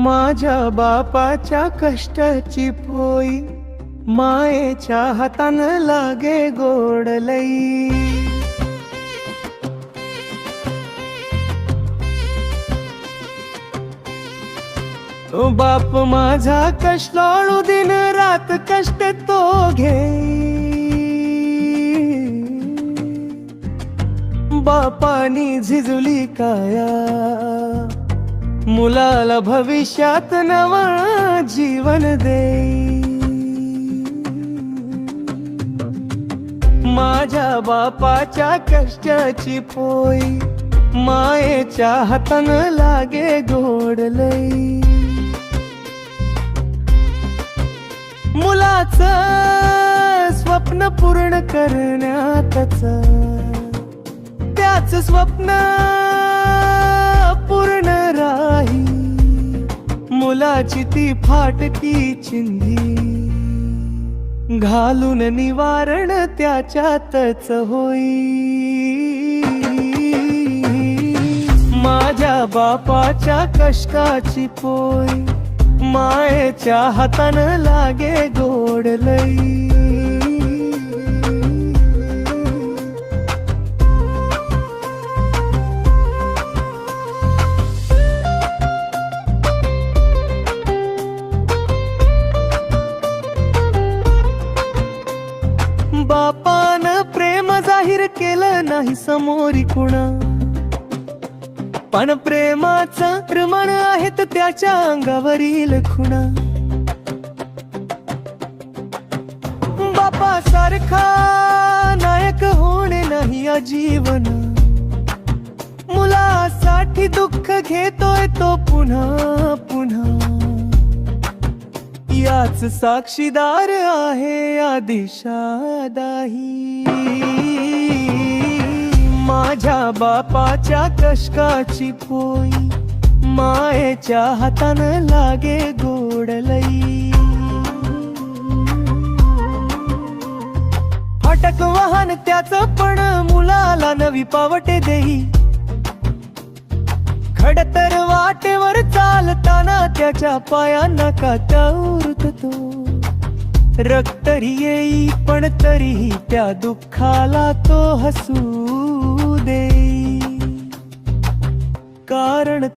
माझ्या बापाच्या कष्टाची पोई मायेच्या हातानं लागे गोड लई। बाप माझा कष्टाळू दिन रात कष्ट तो घे। बापानी झिजली काया मुलाला भविष्यात नवा जीवन दे। माझ्या बापाच्या कष्टाची पोई मायेच्या हातानं लागे गोड लई। मुलाचं स्वप्न पूर्ण करण्यातच त्याच स्वप्न पूर्ण राही। मुलाची ती फाटकी चिंधी घालून निवारण त्याच्यातच होई। माझ्या बापाच्या कष्टाची पोई मायेच्या हातानं लागे गोड लई। बापानं प्रेम जाहीर केलं नाही समोरी कुणा, पण प्रेमाचं प्रमाण आहेत त्याच्या अंगावरील खुणा। बापा सारखा नायक होणे नाही आजीवन, मुलासाठी दुःख घेतोय तो पुन्हा पुन्हा। याच साक्षीदार आहे आदिशादाही। माझ्या बापाच्या कष्टाची पोई मायेच्या हातानं लागे गोड लई। फाटक वाहन त्याचं पण मुलाला नवी पावटे देई। खडतर वाटेवर चालताना त्याच्या पायांना काटा उरतो। रक्तरी येई पण तरीही त्या दुःखाला तो हसू दे, कारण